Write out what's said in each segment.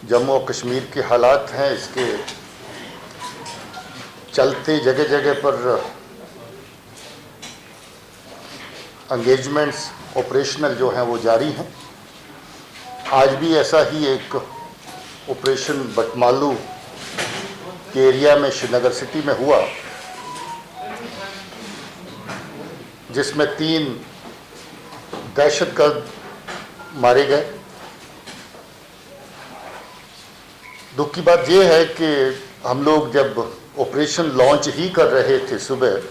जम्मू और कश्मीर के हालात हैं, इसके चलते जगह जगह पर एंगेजमेंट्स ऑपरेशनल जो हैं वो जारी हैं। आज भी ऐसा ही एक ऑपरेशन बटमालू के एरिया में श्रीनगर सिटी में हुआ, जिसमें 3 दहशतगर्द मारे गए। दुख की बात यह है कि हम लोग जब ऑपरेशन लॉन्च ही कर रहे थे सुबह,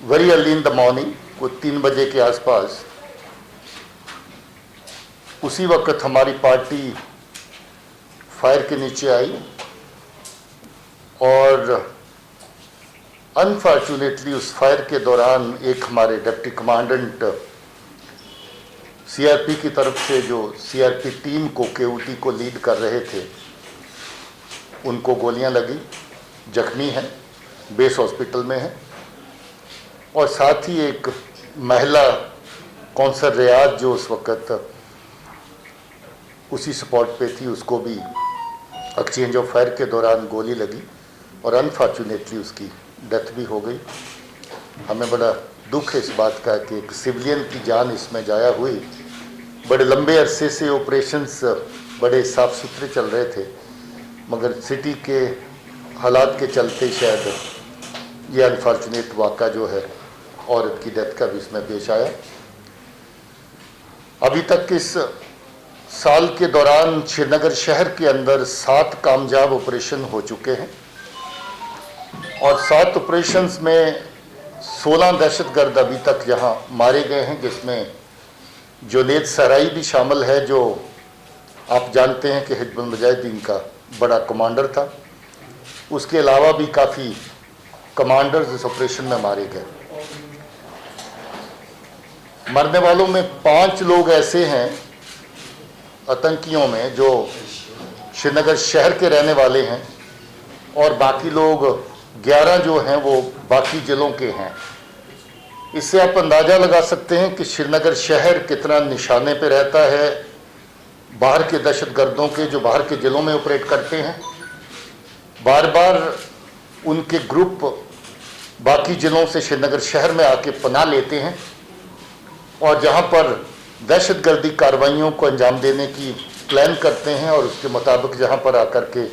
very early in the morning, को 3 बजे के आसपास, उसी वक्त हमारी पार्टी फायर के नीचे आई और अनफॉर्चुनेटली उस फायर के दौरान एक हमारे डिप्टी कमांडेंट सीआरपी की तरफ से, जो सीआरपी टीम को केओटी को लीड कर रहे थे, उनको गोलियां लगी, जख्मी हैं, बेस हॉस्पिटल में हैं। और साथ ही एक महिला कौंसल रियाज जो उस वक्त उसी स्पॉट पे थी, उसको भी एक्सचेंज ऑफ फायर के दौरान गोली लगी और अनफॉर्चुनेटली उसकी डेथ भी हो गई। हमें बड़ा दुख है इस बात का कि एक सिविलियन की जान इसमें जाया हुई। बड़े लंबे अरसे से ऑपरेशंस बड़े साफ सुथरे चल रहे थे, मगर सिटी के हालात के चलते शायद ये अनफॉर्चुनेट वाक़ा जो है औरत की डेथ का भी इसमें पेश आया। अभी तक इस साल के दौरान श्रीनगर शहर के अंदर 7 कामयाब ऑपरेशन हो चुके हैं और 7 ऑपरेशंस में 16 दहशतगर्द अभी तक यहाँ मारे गए हैं, जिसमें जुनैद सराई भी शामिल है, जो आप जानते हैं कि हिजबुल मुजाहिदीन का बड़ा कमांडर था। उसके अलावा भी काफ़ी कमांडर्स इस ऑपरेशन में मारे गए। मरने वालों में 5 लोग ऐसे हैं आतंकियों में जो श्रीनगर शहर के रहने वाले हैं और बाकी लोग 11 जो हैं वो बाकी ज़िलों के हैं। इससे आप अंदाज़ा लगा सकते हैं कि श्रीनगर शहर कितना निशाने पे रहता है बाहर के दहशतगर्दों के, जो बाहर के ज़िलों में ऑपरेट करते हैं। बार बार उनके ग्रुप बाकी ज़िलों से श्रीनगर शहर में आके पनाह लेते हैं और जहाँ पर दहशतगर्दी कार्रवाइयों को अंजाम देने की प्लान करते हैं और उसके मुताबिक जहाँ पर आकर के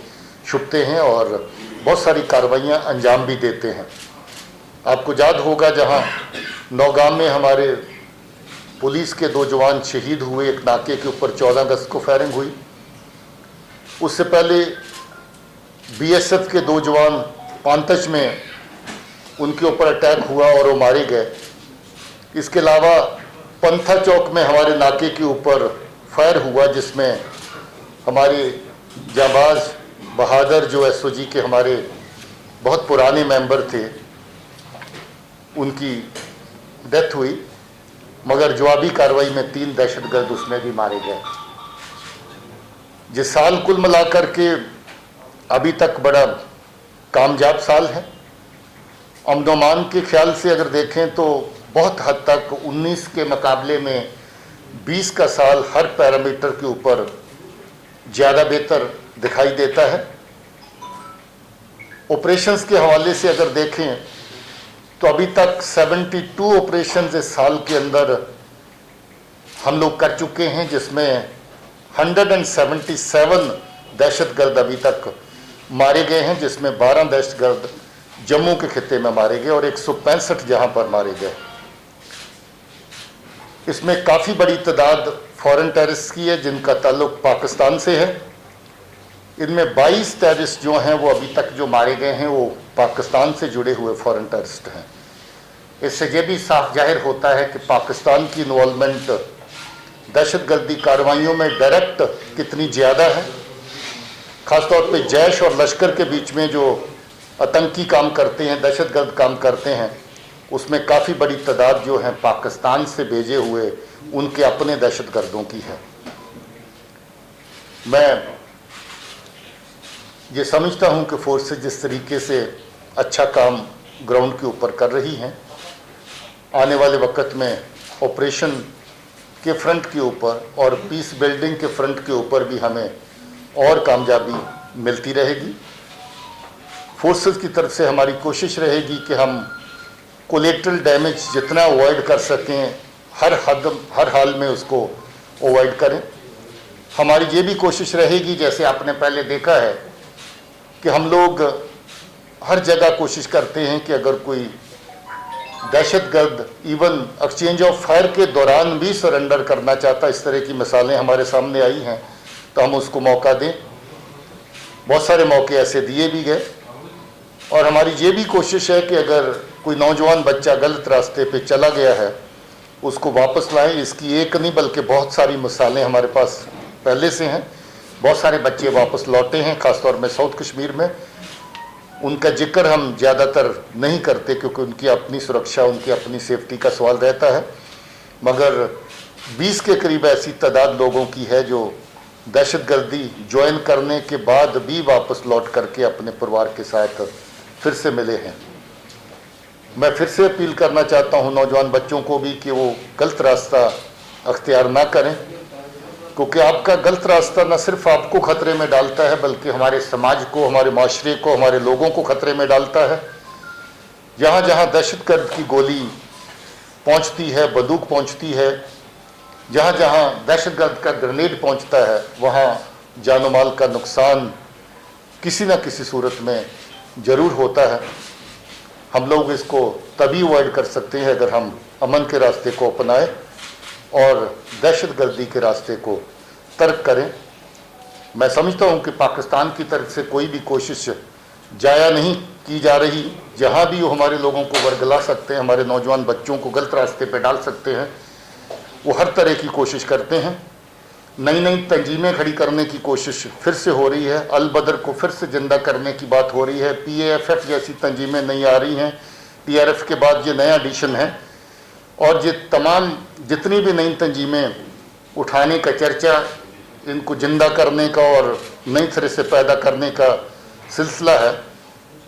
छुपते हैं और बहुत सारी कार्रवाइयाँ अंजाम भी देते हैं। आपको याद होगा जहाँ नौगाम में हमारे पुलिस के 2 जवान शहीद हुए, एक नाके के ऊपर 14 अगस्त को फायरिंग हुई। उससे पहले बीएसएफ के 2 जवान पांतच में उनके ऊपर अटैक हुआ और वो मारे गए। इसके अलावा पंथा चौक में हमारे नाके के ऊपर फायर हुआ, जिसमें हमारे जाबाज बहादुर जो एसओजी के हमारे बहुत पुराने मेंबर थे, उनकी डेथ हुई, मगर जवाबी कार्रवाई में 3 दहशतगर्द उसमें भी मारे गए। जिस साल कुल मिलाकर के अभी तक बड़ा कामयाब साल है। अमन व अमान के ख्याल से अगर देखें तो बहुत हद तक 19 के मुकाबले में 20 का साल हर पैरामीटर के ऊपर ज़्यादा बेहतर दिखाई देता है। ऑपरेशंस के हवाले से अगर देखें तो अभी तक 72 ऑपरेशंस इस साल के अंदर हम लोग कर चुके हैं, जिसमें 177 दहशतगर्द अभी तक मारे गए हैं, जिसमें 12 दहशतगर्द जम्मू के खित्ते में मारे गए और 165 जहां पर मारे गए। इसमें काफ़ी बड़ी तादाद फॉरेन टेररिस्ट की है जिनका ताल्लुक पाकिस्तान से है। इनमें 22 टेररिस्ट जो हैं वो अभी तक जो मारे गए हैं वो पाकिस्तान से जुड़े हुए फॉरेन टेररिस्ट हैं। इससे ये भी साफ जाहिर होता है कि पाकिस्तान की इन्वॉल्वमेंट दहशतगर्दी कार्रवाइयों में डायरेक्ट कितनी ज़्यादा है। ख़ासतौर पे जैश और लश्कर के बीच में जो आतंकी काम करते हैं, दहशतगर्द काम करते हैं, उसमें काफ़ी बड़ी तादाद जो है पाकिस्तान से भेजे हुए उनके अपने दहशतगर्दों की है। मैं ये समझता हूँ कि फोर्सेस जिस तरीके से अच्छा काम ग्राउंड के ऊपर कर रही हैं, आने वाले वक्त में ऑपरेशन के फ्रंट के ऊपर और पीस बिल्डिंग के फ्रंट के ऊपर भी हमें और कामयाबी मिलती रहेगी। फोर्सेस की तरफ से हमारी कोशिश रहेगी कि हम कोलेटरल डैमेज जितना अवॉइड कर सकें, हर हाल में उसको अवॉइड करें। हमारी ये भी कोशिश रहेगी, जैसे आपने पहले देखा है कि हम लोग हर जगह कोशिश करते हैं कि अगर कोई दहशतगर्द इवन एक्सचेंज ऑफ फायर के दौरान भी सरेंडर करना चाहता, इस तरह की मिसालें हमारे सामने आई हैं, तो हम उसको मौका दें। बहुत सारे मौके ऐसे दिए भी गए। और हमारी ये भी कोशिश है कि अगर कोई नौजवान बच्चा गलत रास्ते पे चला गया है, उसको वापस लाएं। इसकी एक नहीं बल्कि बहुत सारी मिसालें हमारे पास पहले से हैं। बहुत सारे बच्चे वापस लौटे हैं, ख़ासतौर में साउथ कश्मीर में। उनका जिक्र हम ज़्यादातर नहीं करते क्योंकि उनकी अपनी सुरक्षा, उनकी अपनी सेफ्टी का सवाल रहता है, मगर 20 के करीब ऐसी तादाद लोगों की है जो दहशतगर्दी ज्वाइन करने के बाद भी वापस लौट करके अपने परिवार के साथ फिर से मिले हैं। मैं फिर से अपील करना चाहता हूं नौजवान बच्चों को भी कि वो गलत रास्ता अख्तियार ना करें, क्योंकि आपका गलत रास्ता न सिर्फ आपको खतरे में डालता है बल्कि हमारे समाज को, हमारे माशरे को, हमारे लोगों को खतरे में डालता है। जहाँ जहाँ दहशतगर्द की गोली पहुँचती है, बंदूक पहुँचती है, जहाँ जहाँ दहशतगर्द का ग्रेनेड पहुँचता है, वहाँ जानो माल का नुकसान किसी न किसी सूरत में ज़रूर होता है। हम लोग इसको तभी अवॉइड कर सकते हैं अगर हम अमन के रास्ते को अपनाएं और दहशतगर्दी के रास्ते को तर्क करें। मैं समझता हूं कि पाकिस्तान की तरफ से कोई भी कोशिश जाया नहीं की जा रही। जहां भी वो हमारे लोगों को वर्गला सकते हैं, हमारे नौजवान बच्चों को गलत रास्ते पे डाल सकते हैं, वो हर तरह की कोशिश करते हैं। नई नई तंजीमें खड़ी करने की कोशिश फिर से हो रही है। अल बदर को फिर से जिंदा करने की बात हो रही है। PAFF जैसी तंजीमें नहीं आ रही हैं। PRF के बाद ये नया एडिशन है और ये तमाम जितनी भी नई तंजीमें उठाने का चर्चा, इनको जिंदा करने का और नई तरह से पैदा करने का सिलसिला है,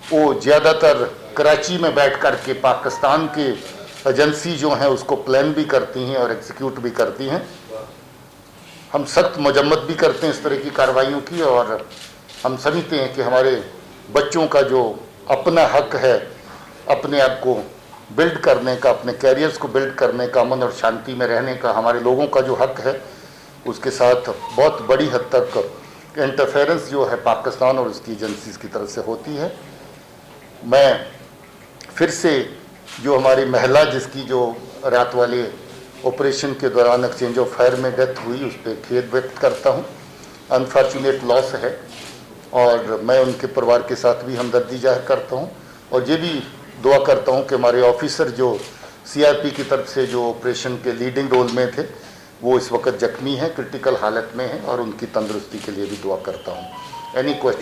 वो ज़्यादातर कराची में बैठ कर के पाकिस्तान के एजेंसी जो हैं उसको प्लान भी करती हैं और एग्जीक्यूट भी करती हैं। हम सख्त मजम्मत भी करते हैं इस तरह की कार्रवाइयों की, और हम समझते हैं कि हमारे बच्चों का जो अपना हक है अपने आप को बिल्ड करने का, अपने कैरियर्स को बिल्ड करने का, अमन और शांति में रहने का, हमारे लोगों का जो हक है, उसके साथ बहुत बड़ी हद तक इंटरफेरेंस जो है पाकिस्तान और उसकी एजेंसीज की तरफ से होती है। मैं फिर से जो हमारी महिला जिसकी जो रात वाले ऑपरेशन के दौरान एक्सचेंज ऑफ फायर में डेथ हुई, उस पर खेद व्यक्त करता हूँ। अनफॉर्चुनेट लॉस है और मैं उनके परिवार के साथ भी हमदर्दी जाहिर करता हूँ और ये भी दुआ करता हूँ कि हमारे ऑफिसर जो CRP की तरफ से जो ऑपरेशन के लीडिंग रोल में थे वो इस वक्त जख्मी हैं, क्रिटिकल हालत में हैं, और उनकी तंदुरुस्ती के लिए भी दुआ करता हूँ। Any question?